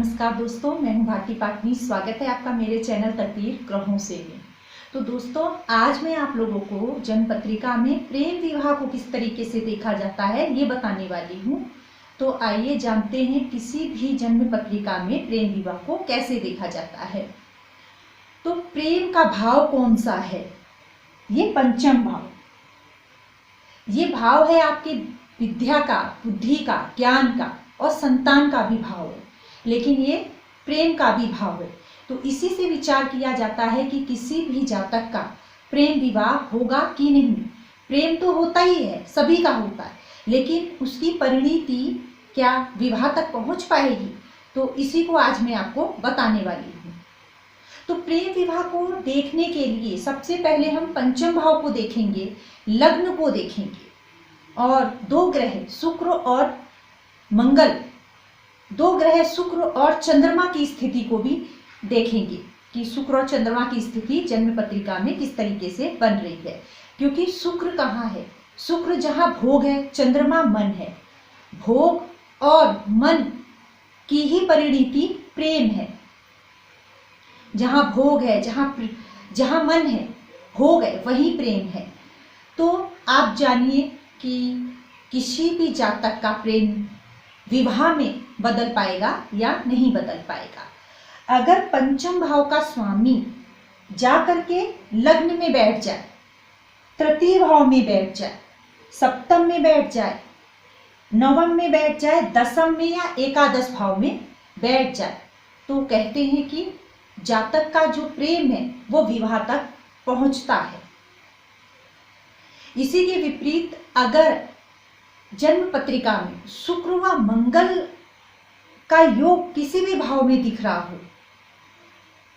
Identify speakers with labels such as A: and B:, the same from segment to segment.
A: नमस्कार दोस्तों, मैं हूं भारती पाटनी। स्वागत है आपका मेरे चैनल तकदीर ग्रहों से में। तो दोस्तों, आज मैं आप लोगों को जन्म पत्रिका में प्रेम विवाह को किस तरीके से देखा जाता है ये बताने वाली हूं। तो आइए जानते हैं किसी भी जन्म पत्रिका में प्रेम विवाह को कैसे देखा जाता है। तो प्रेम का भाव कौन सा है? ये पंचम भाव। ये भाव है आपके विद्या का, बुद्धि का, ज्ञान का और संतान का भी भाव है, लेकिन ये प्रेम का भी भाव है। तो इसी से विचार किया जाता है कि किसी भी जातक का प्रेम विवाह होगा कि नहीं। प्रेम तो होता ही है, सभी का होता है, लेकिन उसकी परिणति क्या विवाह तक पहुंच पाएगी? तो इसी को आज मैं आपको बताने वाली हूँ। तो प्रेम विवाह को देखने के लिए सबसे पहले हम पंचम भाव को देखेंगे, लग्न को देखेंगे और दो ग्रह शुक्र और मंगल, दो ग्रह शुक्र और चंद्रमा की स्थिति को भी देखेंगे कि शुक्र और चंद्रमा की स्थिति जन्म पत्रिका में किस तरीके से बन रही है। क्योंकि शुक्र कहाँ है? शुक्र जहाँ भोग है, चंद्रमा मन है। भोग और मन की ही परिणति प्रेम है। जहाँ भोग है, जहाँ मन है, भोग है, वही प्रेम है। तो आप जानिए कि किसी भी जातक का प्रेम विवाह में बदल पाएगा या नहीं बदल पाएगा। अगर पंचम भाव का स्वामी जा करके लग्न में बैठ जाए, तृतीय भाव में बैठ जाए, सप्तम में बैठ जाए, नवम में बैठ जाए, दसम में या एकादश भाव में बैठ जाए, तो कहते हैं कि जातक का जो प्रेम है वो विवाह तक पहुंचता है। इसी के विपरीत अगर जन्म पत्रिका में शुक्र व मंगल का योग किसी भी भाव में दिख रहा हो,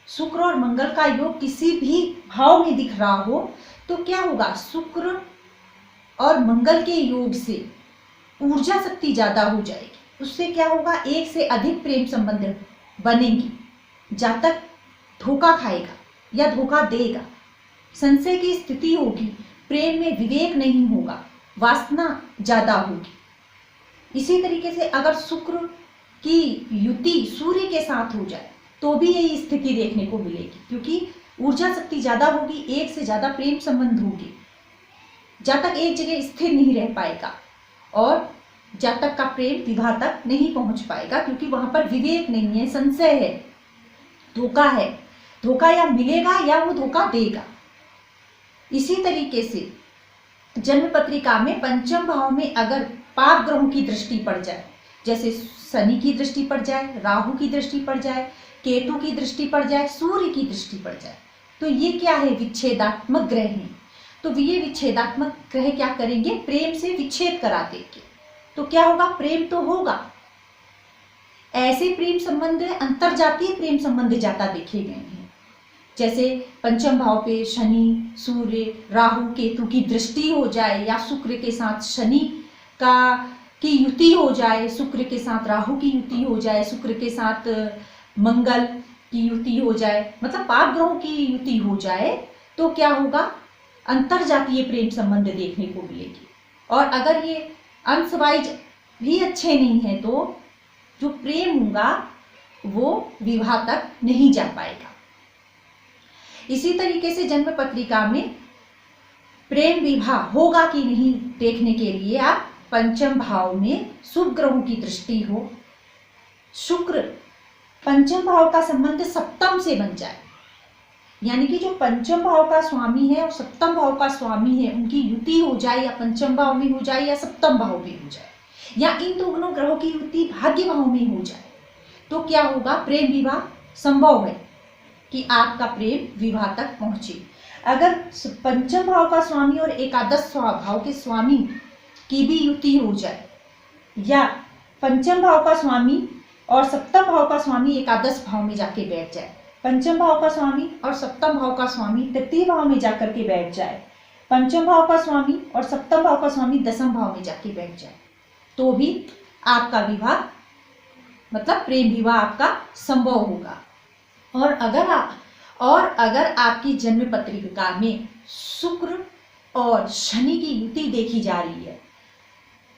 A: शुक्र और मंगल का योग किसी भी भाव में दिख रहा हो, तो क्या होगा? शुक्र और मंगल के योग से ऊर्जा शक्ति ज्यादा हो जाएगी। उससे क्या होगा? एक से अधिक प्रेम संबंध बनेंगी। जातक धोखा खाएगा या धोखा देगा, संशय की स्थिति होगी, प्रेम में विवेक नहीं होगा, वासना ज्यादा होगी। इसी तरीके से अगर शुक्र की युति सूर्य के साथ हो जाए तो भी यही स्थिति देखने को मिलेगी, क्योंकि ऊर्जा शक्ति ज्यादा होगी, एक से ज्यादा प्रेम संबंध होगी। जातक एक जगह स्थिर नहीं रह पाएगा और जातक का प्रेम विवाह तक नहीं पहुंच पाएगा, क्योंकि वहां पर विवेक नहीं है, संशय है, धोखा है। धोखा या मिलेगा या वो धोखा देगा। इसी तरीके से जन्म पत्रिका में पंचम भाव में अगर पाप ग्रहों की दृष्टि पड़ जाए, जैसे शनि की दृष्टि पड़ जाए, राहु की दृष्टि पड़ जाए, केतु की दृष्टि पड़ जाए, सूर्य की दृष्टि पड़ जाए, तो ये क्या है? विच्छेदात्मक ग्रह हैं। तो ये विच्छेदात्मक ग्रह क्या करेंगे? प्रेम से विच्छेद करा देंगे। तो क्या होगा? प्रेम तो होगा, ऐसे प्रेम संबंध अंतरजातीय प्रेम संबंध ज्यादा देखे गए हैं। जैसे पंचम भाव पे शनि, सूर्य, राहु, केतु की दृष्टि हो जाए, या शुक्र के साथ शनि की युति हो जाए, शुक्र के साथ राहु की युति हो जाए, शुक्र के साथ मंगल की युति हो जाए, मतलब पाप ग्रहों की युति हो जाए, तो क्या होगा? अंतरजातीय प्रेम संबंध देखने को मिलेगी। और अगर ये अंश वाइज भी अच्छे नहीं है तो जो प्रेम होगा वो विवाह तक नहीं जा पाएगा। इसी तरीके से जन्म पत्रिका में प्रेम विवाह होगा कि नहीं देखने के लिए आप पंचम भाव में शुभ ग्रहों की दृष्टि हो, शुक्र पंचम भाव का संबंध सप्तम से बन जाए, यानी कि जो पंचम भाव का स्वामी है और सप्तम भाव का स्वामी है, उनकी युति हो जाए, या पंचम भाव में हो जाए या सप्तम भाव में हो जाए, या इन दोनों ग्रहों की युति भाग्य भाव में हो जाए, तो क्या होगा? प्रेम विवाह संभव है कि आपका प्रेम विवाह तक पहुंचे। अगर पंचम भाव का स्वामी और एकादश भाव के स्वामी की भी युति हो जाए, या पंचम भाव का स्वामी और सप्तम भाव का स्वामी एकादश भाव में जाके बैठ जाए, पंचम भाव का स्वामी और सप्तम भाव का स्वामी तृतीय भाव में जाकर के बैठ जाए, पंचम भाव का स्वामी और सप्तम भाव का स्वामी दसम भाव में जाके बैठ जाए, तो भी आपका विवाह मतलब प्रेम विवाह आपका संभव होगा। और अगर आपकी जन्म पत्रिका में शुक्र और शनि की युति देखी जा रही है,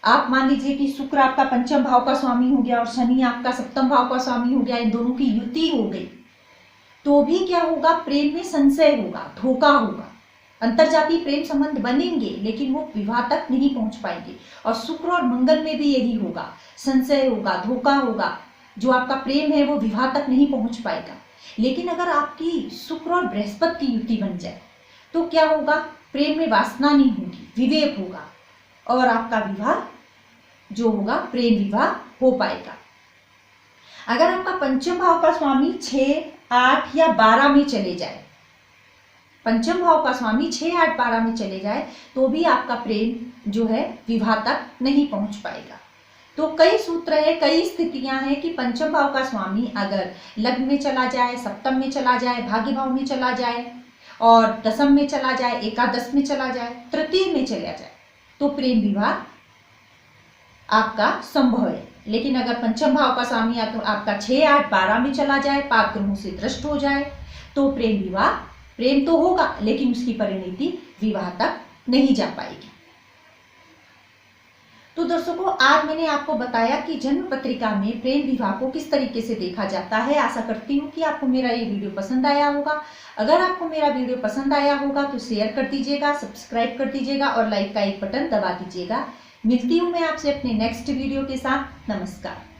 A: आप मान लीजिए कि शुक्र आपका पंचम भाव का स्वामी हो गया और शनि आपका सप्तम भाव का स्वामी हो गया, इन दोनों की युति हो गई, तो भी क्या होगा, प्रेम में संशय होगा, धोखा होगा। अंतरजातीय प्रेम संबंध बनेंगे लेकिन वो विवाह तक नहीं पहुंच पाएंगे। और शुक्र और मंगल में भी यही होगा, संशय होगा, धोखा होगा, जो आपका प्रेम है वो विवाह तक नहीं पहुंच पाएगा। लेकिन अगर आपकी शुक्र और बृहस्पति की युति बन जाए तो क्या होगा, प्रेम में वासना नहीं होगी, विवेक होगा और आपका विवाह जो होगा प्रेम विवाह हो पाएगा। अगर आपका पंचम भाव का स्वामी 6, 8 या 12 में चले जाए, पंचम भाव का स्वामी 6, 8, 12 में चले जाए तो भी आपका प्रेम जो है विवाह तक नहीं पहुंच पाएगा। तो कई सूत्र है, कई स्थितियां हैं कि पंचम भाव का स्वामी अगर लग्न में चला जाए, सप्तम में चला जाए, भाग्य भाव में चला जाए और दशम में चला जाए, एकादश में चला जाए, तृतीय में चला जाए तो प्रेम विवाह आपका संभव है। लेकिन अगर पंचम भाव का स्वामी आपका 6, 8, 12 में चला जाए, पाप ग्रहों से दृष्ट हो जाए तो प्रेम विवाह, प्रेम तो होगा लेकिन उसकी परिणति विवाह तक नहीं जा पाएगी। तो दर्शकों, आज मैंने आपको बताया कि जन्म पत्रिका में प्रेम विवाह को किस तरीके से देखा जाता है। आशा करती हूँ कि आपको मेरा ये वीडियो पसंद आया होगा। अगर आपको मेरा वीडियो पसंद आया होगा तो शेयर कर दीजिएगा, सब्सक्राइब कर दीजिएगा और लाइक का एक बटन दबा दीजिएगा। मिलती हूँ मैं आपसे अपने नेक्स्ट वीडियो के साथ। नमस्कार।